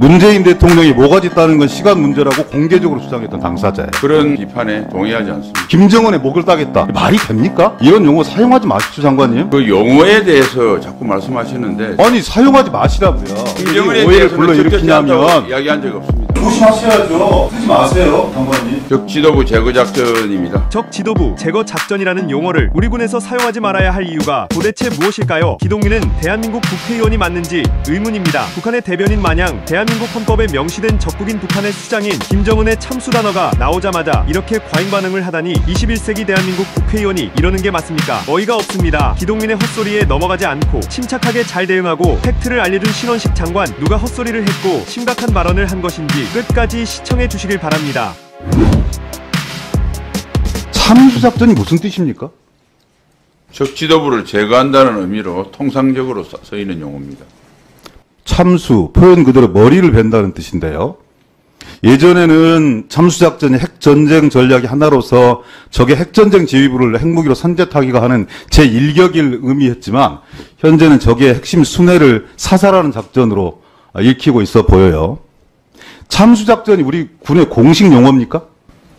문재인 대통령이 모가지 따는 건 시간 문제라고 공개적으로 주장했던 당사자예요. 그런 비판에 동의하지 않습니다. 김정은의 목을 따겠다. 말이 됩니까? 이런 용어 사용하지 마십시오, 장관님. 그 용어에 대해서 자꾸 말씀하시는데 아니, 사용하지 마시라고요. 김정은에 오해를 대해서는 불러일으키냐면 이야기한 적이 없습니다. 조심하셔야죠. 쓰지 마세요, 장관님. 적 지도부 제거 작전입니다. 적 지도부 제거 작전이라는 용어를 우리 군에서 사용하지 말아야 할 이유가 도대체 무엇일까요? 기동민은 대한민국 국회의원이 맞는지 의문입니다. 북한의 대변인 마냥 대한민국 헌법에 명시된 적국인 북한의 수장인 김정은의 참수 단어가 나오자마자 이렇게 과잉 반응을 하다니 21세기 대한민국 국회의원이 이러는 게 맞습니까? 어이가 없습니다. 기동민의 헛소리에 넘어가지 않고 침착하게 잘 대응하고 팩트를 알려준 신원식 장관, 누가 헛소리를 했고 심각한 발언을 한 것인지 끝까지 시청해 주시길 바랍니다. 참수작전이 무슨 뜻입니까? 적 지도부를 제거한다는 의미로 통상적으로 쓰이는 용어입니다. 참수, 표현 그대로 머리를 벤다는 뜻인데요. 예전에는 참수작전이 핵전쟁 전략의 하나로서 적의 핵전쟁 지휘부를 핵무기로 선제타기가 하는 제1격을 의미했지만 현재는 적의 핵심 순회를 사살하는 작전으로 읽히고 있어 보여요. 참수작전이 우리 군의 공식 용어입니까?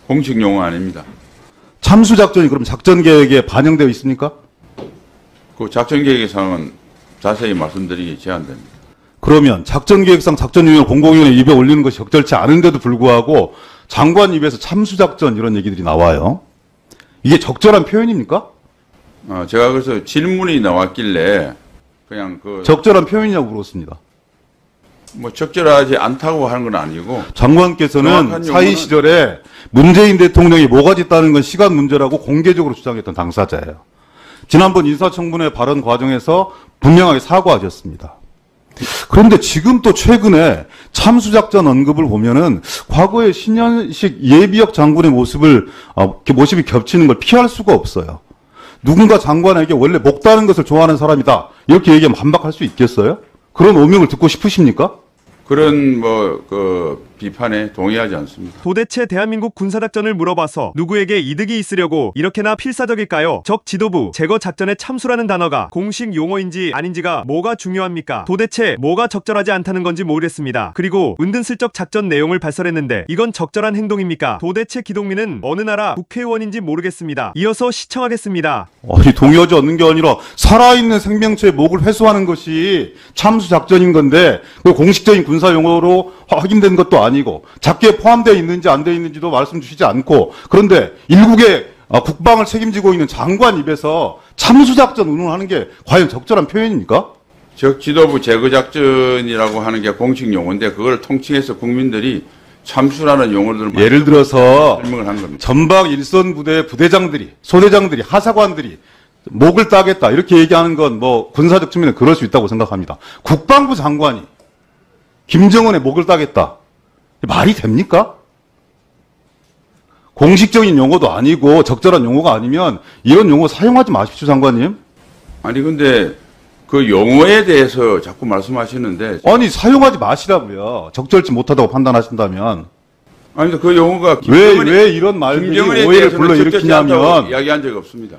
공식 용어 아닙니다. 참수작전이 그럼 작전계획에 반영되어 있습니까? 그 작전계획의 사항은 자세히 말씀드리기 제한됩니다. 그러면 작전계획상 작전위원 공공위원회 입에 올리는 것이 적절치 않은데도 불구하고 장관 입에서 참수작전 이런 얘기들이 나와요. 이게 적절한 표현입니까? 제가 그래서 질문이 나왔길래 그냥 적절한 표현이냐고 물었습니다. 뭐 적절하지 않다고 하는 건 아니고 장관께서는 사의 시절에 문재인 대통령이 모가지 따는 건 시간 문제라고 공개적으로 주장했던 당사자예요. 지난번 인사청문회 발언 과정에서 분명하게 사과하셨습니다. 그런데 지금 또 최근에 참수작전 언급을 보면은 과거의 신현식 예비역 장군의 모습이 겹치는 걸 피할 수가 없어요. 누군가 장관에게 원래 목 따는 것을 좋아하는 사람이다. 이렇게 얘기하면 반박할 수 있겠어요? 그런 오명을 듣고 싶으십니까? 그런 비판에 동의하지 않습니다. 도대체 대한민국 군사작전을 물어봐서 누구에게 이득이 있으려고 이렇게나 필사적일까요? 적 지도부 제거 작전의 참수라는 단어가 공식 용어인지 아닌지가 뭐가 중요합니까? 도대체 뭐가 적절하지 않다는 건지 모르겠습니다. 그리고 은근슬쩍 작전 내용을 발설했는데 이건 적절한 행동입니까? 도대체 기동민은 어느 나라 국회의원인지 모르겠습니다. 이어서 시청하겠습니다. 아니, 동의하지 않는 게 아니라 살아있는 생명체의 목을 회수하는 것이 참수작전인 건데 그 공식적인 군사 용어로 확인된 것도 아니고 작게 포함되어 있는지 안 되어 있는지도 말씀 주시지 않고, 그런데 일국의 국방을 책임지고 있는 장관 입에서 참수작전 운운하는 게 과연 적절한 표현입니까? 적 지도부 제거 작전이라고 하는 게 공식 용어인데 그걸 통칭해서 국민들이 참수라는 용어들을 예를 들어서 설명을 한 겁니다. 전방 일선 부대 부대장들이, 소대장들이, 하사관들이 목을 따겠다 이렇게 얘기하는 건 뭐 군사적 측면에 그럴 수 있다고 생각합니다. 국방부 장관이 김정은의 목을 따겠다. 말이 됩니까? 공식적인 용어도 아니고 적절한 용어가 아니면 이런 용어 사용하지 마십시오, 장관님. 아니 근데 그 용어에 대해서 자꾸 말씀하시는데 아니, 사용하지 마시라고요. 적절치 못하다고 판단하신다면. 아니 그 용어가 왜 이런 말들이 오해를 불러일으키냐면 이야기한 적이 없습니다.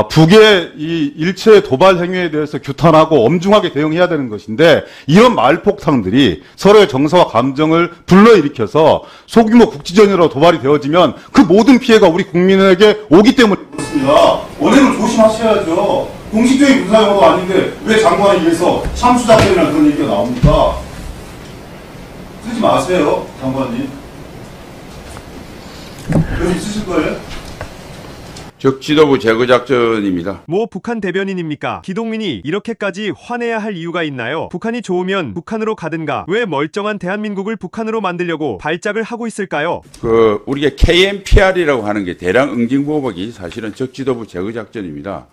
북의 이 일체 도발 행위에 대해서 규탄하고 엄중하게 대응해야 되는 것인데 이런 말폭탄들이 서로의 정서와 감정을 불러일으켜서 소규모 국지전이라도 도발이 되어지면 그 모든 피해가 우리 국민에게 오기 때문에 그렇습니다. 언행을 조심하셔야죠. 공식적인 군사용어가 아닌데 왜 장관에 의해서 참수작전이라는 그런 얘기가 나옵니까? 쓰지 마세요, 장관님. 여기 쓰실 거예요? 적 지도부 제거 작전입니다. 뭐 북한 대변인입니까? 기동민이 이렇게까지 화내야 할 이유가 있나요? 북한이 좋으면 북한으로 가든가 왜 멀쩡한 대한민국을 북한으로 만들려고 발작을 하고 있을까요? 우리가 KMPR이라고 하는 게 대량 응징보복이 사실은 적 지도부 제거 작전입니다.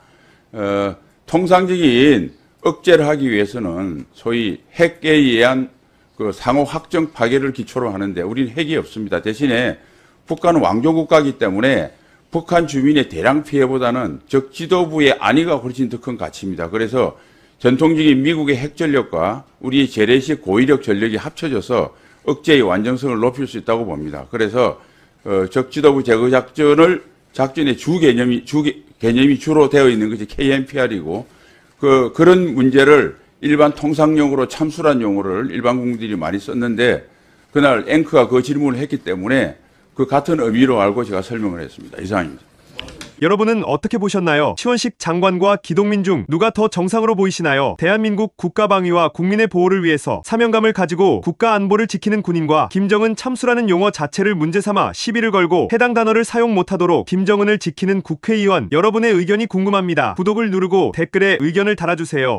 통상적인 억제를 하기 위해서는 소위 핵에 의한 상호 확정 파괴를 기초로 하는데 우리는 핵이 없습니다. 대신에 북한은 왕조국가이기 때문에 북한 주민의 대량 피해보다는 적 지도부의 안위가 훨씬 더 큰 가치입니다. 그래서 전통적인 미국의 핵전력과 우리의 재래식 고위력 전력이 합쳐져서 억제의 완전성을 높일 수 있다고 봅니다. 그래서 적 지도부 제거 작전의 개념이 주로 되어 있는 것이 KMPR이고 그런 문제를 일반 통상용어로 참수란 용어를 일반 국민들이 많이 썼는데 그날 앵커가 그 질문을 했기 때문에 그 같은 의미로 알고 제가 설명을 했습니다. 이상입니다. 여러분은 어떻게 보셨나요? 시원식 장관과 기동민 중 누가 더 정상으로 보이시나요? 대한민국 국가방위와 국민의 보호를 위해서 사명감을 가지고 국가 안보를 지키는 군인과 김정은 참수라는 용어 자체를 문제삼아 시비를 걸고 해당 단어를 사용 못하도록 김정은을 지키는 국회의원, 여러분의 의견이 궁금합니다. 구독을 누르고 댓글에 의견을 달아주세요.